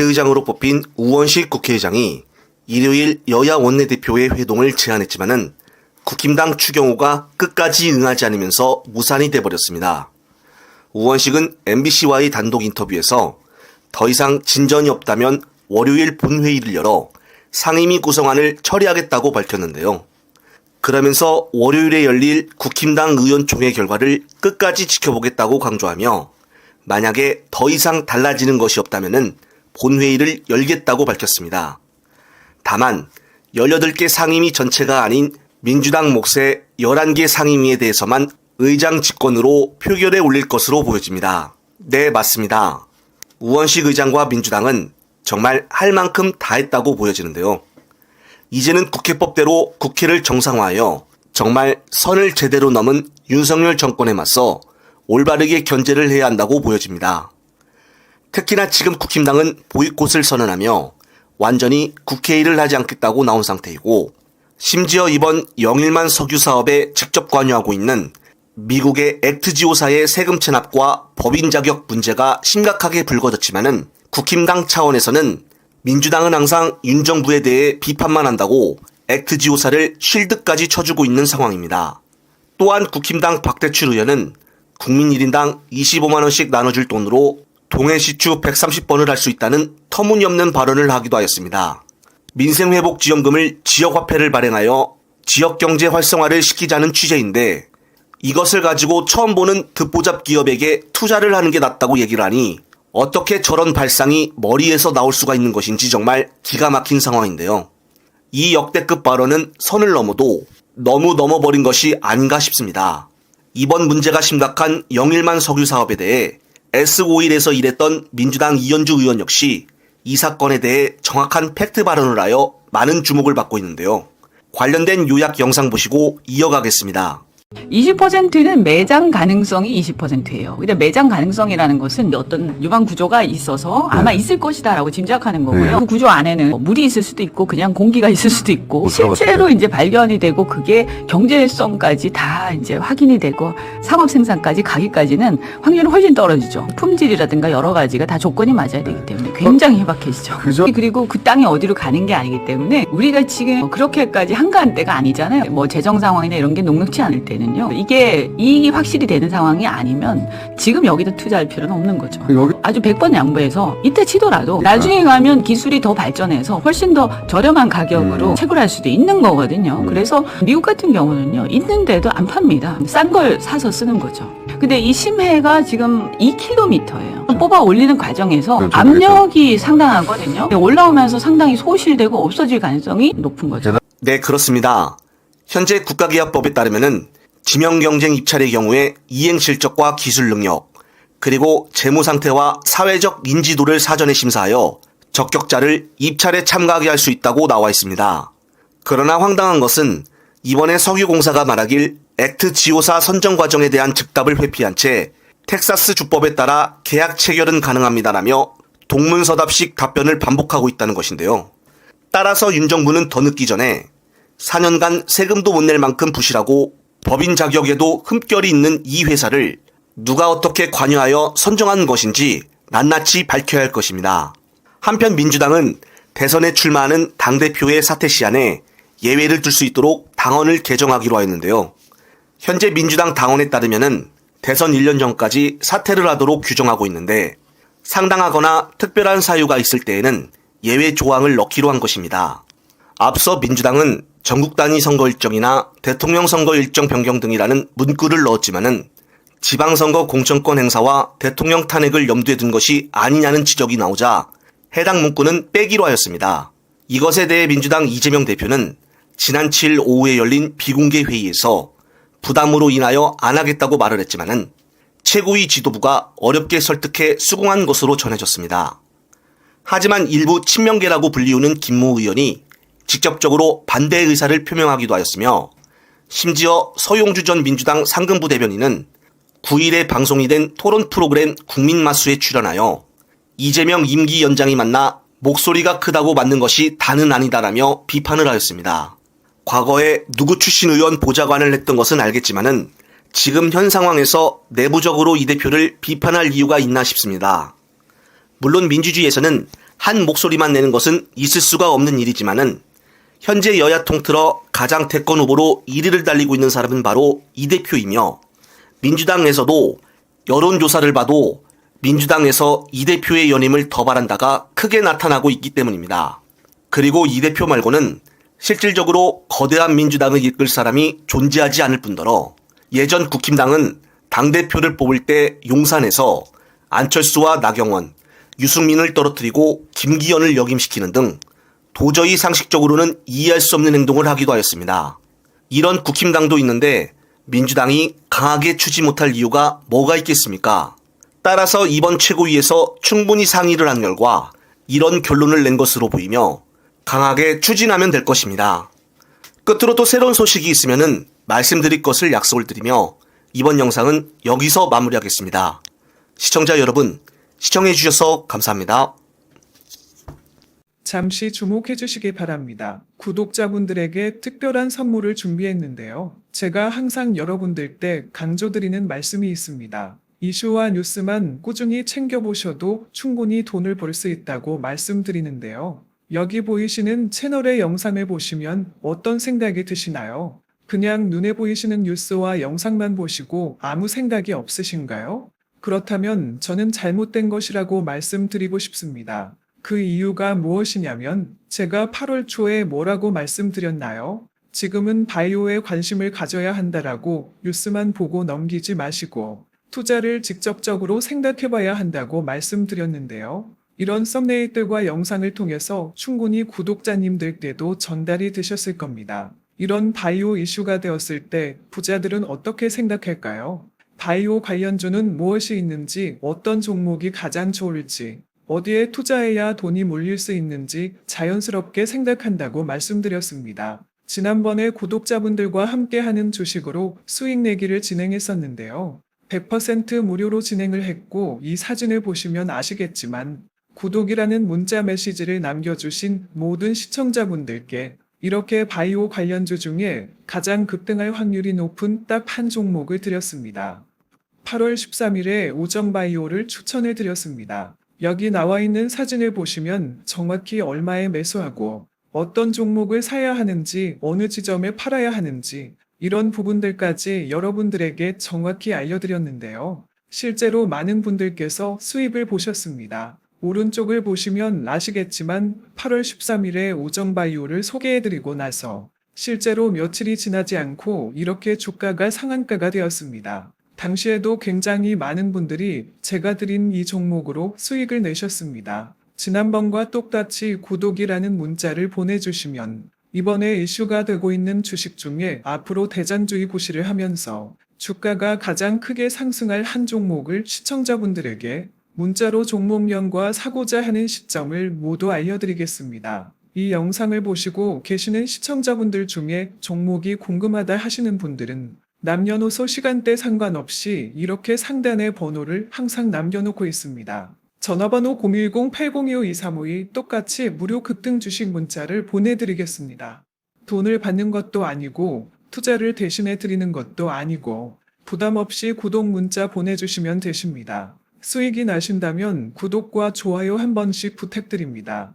의장으로 뽑힌 우원식 국회의장이 일요일 여야 원내대표의 회동을 제안했지만은 국힘당 추경호가 끝까지 응하지 않으면서 무산이 돼버렸습니다. 우원식은 MBC와의 단독 인터뷰에서 더 이상 진전이 없다면 월요일 본회의를 열어 상임위 구성안을 처리하겠다고 밝혔는데요. 그러면서 월요일에 열릴 국힘당 의원총회 결과를 끝까지 지켜보겠다고 강조하며 만약에 더 이상 달라지는 것이 없다면은 본회의를 열겠다고 밝혔습니다. 다만 18개 상임위 전체가 아닌 민주당 몫의 11개 상임위에 대해서만 의장 직권으로 표결에 올릴 것으로 보여집니다. 네, 맞습니다. 우원식 의장과 민주당은 정말 할 만큼 다 했다고 보여지는데요. 이제는 국회법대로 국회를 정상화하여 정말 선을 제대로 넘은 윤석열 정권에 맞서 올바르게 견제를 해야 한다고 보여집니다. 특히나 지금 국힘당은 보이콧을 선언하며 완전히 국회 일을 하지 않겠다고 나온 상태이고 심지어 이번 영일만 석유 사업에 직접 관여하고 있는 미국의 액트지오사의 세금 체납과 법인 자격 문제가 심각하게 불거졌지만은 국힘당 차원에서는 민주당은 항상 윤 정부에 대해 비판만 한다고 액트지오사를 쉴드까지 쳐주고 있는 상황입니다. 또한 국힘당 박대출 의원은 국민 1인당 25만 원씩 나눠줄 돈으로 동해시추 130번을 할 수 있다는 터무니없는 발언을 하기도 하였습니다. 민생회복지원금을 지역화폐를 발행하여 지역경제 활성화를 시키자는 취재인데 이것을 가지고 처음 보는 듣보잡 기업에게 투자를 하는 게 낫다고 얘기를 하니 어떻게 저런 발상이 머리에서 나올 수가 있는 것인지 정말 기가 막힌 상황인데요. 이 역대급 발언은 선을 넘어도 너무 넘어버린 것이 아닌가 싶습니다. 이번 문제가 심각한 영일만 석유 사업에 대해 S51에서 일했던 민주당 이현주 의원 역시 이 사건에 대해 정확한 팩트 발언을 하여 많은 주목을 받고 있는데요. 관련된 요약 영상 보시고 이어가겠습니다. 20%는 매장 가능성이 20%예요. 근데 매장 가능성이라는 것은 어떤 유방 구조가 있어서 아마 있을 것이다라고 짐작하는 거고요. 그 구조 안에는 물이 있을 수도 있고 그냥 공기가 있을 수도 있고 실제로 이제 발견이 되고 그게 경제성까지 다 이제 확인이 되고 상업 생산까지 가기까지는 확률은 훨씬 떨어지죠. 품질이라든가 여러 가지가 다 조건이 맞아야 되기 때문에 굉장히 희박해지죠. 그리고 그 땅이 어디로 가는 게 아니기 때문에 우리가 지금 그렇게까지 한가한 때가 아니잖아요. 뭐 재정 상황이나 이런 게 녹록치 않을 때 이게 이익이 확실히 되는 상황이 아니면 지금 여기다 투자할 필요는 없는 거죠. 아주 100번 양보해서 이때 치더라도 나중에 가면 기술이 더 발전해서 훨씬 더 저렴한 가격으로 채굴할 수도 있는 거거든요. 그래서 미국 같은 경우는요. 있는데도 안 팝니다. 싼 걸 사서 쓰는 거죠. 근데 이 심해가 지금 2km예요. 뽑아 올리는 과정에서 압력이 상당하거든요. 올라오면서 상당히 소실되고 없어질 가능성이 높은 거죠. 네, 그렇습니다. 현재 국가기업법에 따르면은 지명경쟁 입찰의 경우에 이행 실적과 기술 능력, 그리고 재무 상태와 사회적 인지도를 사전에 심사하여 적격자를 입찰에 참가하게 할 수 있다고 나와 있습니다. 그러나 황당한 것은 이번에 석유공사가 말하길 액트지오사 선정 과정에 대한 즉답을 회피한 채 텍사스 주법에 따라 계약 체결은 가능합니다라며 동문서답식 답변을 반복하고 있다는 것인데요. 따라서 윤 정부는 더 늦기 전에 4년간 세금도 못 낼 만큼 부실하고 법인 자격에도 흠결이 있는 이 회사를 누가 어떻게 관여하여 선정한 것인지 낱낱이 밝혀야 할 것입니다. 한편 민주당은 대선에 출마하는 당대표의 사퇴 시한에 예외를 둘 수 있도록 당헌을 개정하기로 하였는데요. 현재 민주당 당헌에 따르면은 대선 1년 전까지 사퇴를 하도록 규정하고 있는데 상당하거나 특별한 사유가 있을 때에는 예외 조항을 넣기로 한 것입니다. 앞서 민주당은 전국 단위 선거 일정이나 대통령 선거 일정 변경 등이라는 문구를 넣었지만은 지방선거 공천권 행사와 대통령 탄핵을 염두에 둔 것이 아니냐는 지적이 나오자 해당 문구는 빼기로 하였습니다. 이것에 대해 민주당 이재명 대표는 지난 7일 오후에 열린 비공개 회의에서 부담으로 인하여 안 하겠다고 말을 했지만은 최고위 지도부가 어렵게 설득해 수긍한 것으로 전해졌습니다. 하지만 일부 친명계라고 불리우는 김모 의원이 직접적으로 반대 의사를 표명하기도 하였으며 심지어 서용주 전 민주당 상근부 대변인은 9일에 방송이 된 토론 프로그램 국민마수에 출연하여 이재명 임기 연장이 맞나 목소리가 크다고 맞는 것이 다는 아니다라며 비판을 하였습니다. 과거에 누구 출신 의원 보좌관을 했던 것은 알겠지만은 지금 현 상황에서 내부적으로 이 대표를 비판할 이유가 있나 싶습니다. 물론 민주주의에서는 한 목소리만 내는 것은 있을 수가 없는 일이지만은 현재 여야 통틀어 가장 대권 후보로 1위를 달리고 있는 사람은 바로 이 대표이며 민주당에서도 여론조사를 봐도 민주당에서 이 대표의 연임을 더 바란다가 크게 나타나고 있기 때문입니다. 그리고 이 대표 말고는 실질적으로 거대한 민주당을 이끌 사람이 존재하지 않을 뿐더러 예전 국힘당은 당대표를 뽑을 때 용산에서 안철수와 나경원, 유승민을 떨어뜨리고 김기현을 역임시키는 등 도저히 상식적으로는 이해할 수 없는 행동을 하기도 하였습니다. 이런 국힘당도 있는데 민주당이 강하게 추지 못할 이유가 뭐가 있겠습니까? 따라서 이번 최고위에서 충분히 상의를 한 결과 이런 결론을 낸 것으로 보이며 강하게 추진하면 될 것입니다. 끝으로 또 새로운 소식이 있으면은 말씀드릴 것을 약속을 드리며 이번 영상은 여기서 마무리하겠습니다. 시청자 여러분, 시청해 주셔서 감사합니다. 잠시 주목해 주시기 바랍니다. 구독자분들에게 특별한 선물을 준비했는데요. 제가 항상 여러분들 때 강조드리는 말씀이 있습니다. 이슈와 뉴스만 꾸준히 챙겨보셔도 충분히 돈을 벌 수 있다고 말씀드리는데요. 여기 보이시는 채널의 영상을 보시면 어떤 생각이 드시나요? 그냥 눈에 보이시는 뉴스와 영상만 보시고 아무 생각이 없으신가요? 그렇다면 저는 잘못된 것이라고 말씀드리고 싶습니다. 그 이유가 무엇이냐면 제가 8월 초에 뭐라고 말씀드렸나요? 지금은 바이오에 관심을 가져야 한다라고 뉴스만 보고 넘기지 마시고 투자를 직접적으로 생각해봐야 한다고 말씀드렸는데요. 이런 썸네일들과 영상을 통해서 충분히 구독자님들께도 전달이 되셨을 겁니다. 이런 바이오 이슈가 되었을 때 부자들은 어떻게 생각할까요? 바이오 관련주는 무엇이 있는지, 어떤 종목이 가장 좋을지, 어디에 투자해야 돈이 몰릴 수 있는지 자연스럽게 생각한다고 말씀드렸습니다. 지난번에 구독자분들과 함께하는 주식으로 수익 내기를 진행했었는데요. 100% 무료로 진행을 했고 이 사진을 보시면 아시겠지만 구독이라는 문자 메시지를 남겨주신 모든 시청자분들께 이렇게 바이오 관련주 중에 가장 급등할 확률이 높은 딱 한 종목을 드렸습니다. 8월 13일에 오정바이오를 추천해 드렸습니다. 여기 나와 있는 사진을 보시면 정확히 얼마에 매수하고 어떤 종목을 사야 하는지 어느 지점에 팔아야 하는지 이런 부분들까지 여러분들에게 정확히 알려드렸는데요. 실제로 많은 분들께서 수입을 보셨습니다. 오른쪽을 보시면 아시겠지만 8월 13일에 오정바이오를 소개해드리고 나서 실제로 며칠이 지나지 않고 이렇게 주가가 상한가가 되었습니다. 당시에도 굉장히 많은 분들이 제가 드린 이 종목으로 수익을 내셨습니다. 지난번과 똑같이 구독이라는 문자를 보내주시면 이번에 이슈가 되고 있는 주식 중에 앞으로 대장주의 구실을 하면서 주가가 가장 크게 상승할 한 종목을 시청자분들에게 문자로 종목명과 사고자 하는 시점을 모두 알려드리겠습니다. 이 영상을 보시고 계시는 시청자분들 중에 종목이 궁금하다 하시는 분들은 남녀노소 시간대 상관없이 이렇게 상단에 번호를 항상 남겨놓고 있습니다. 전화번호 010-8025-2352 똑같이 무료 급등 주식 문자를 보내드리겠습니다. 돈을 받는 것도 아니고 투자를 대신해 드리는 것도 아니고 부담 없이 구독 문자 보내주시면 되십니다. 수익이 나신다면 구독과 좋아요 한 번씩 부탁드립니다.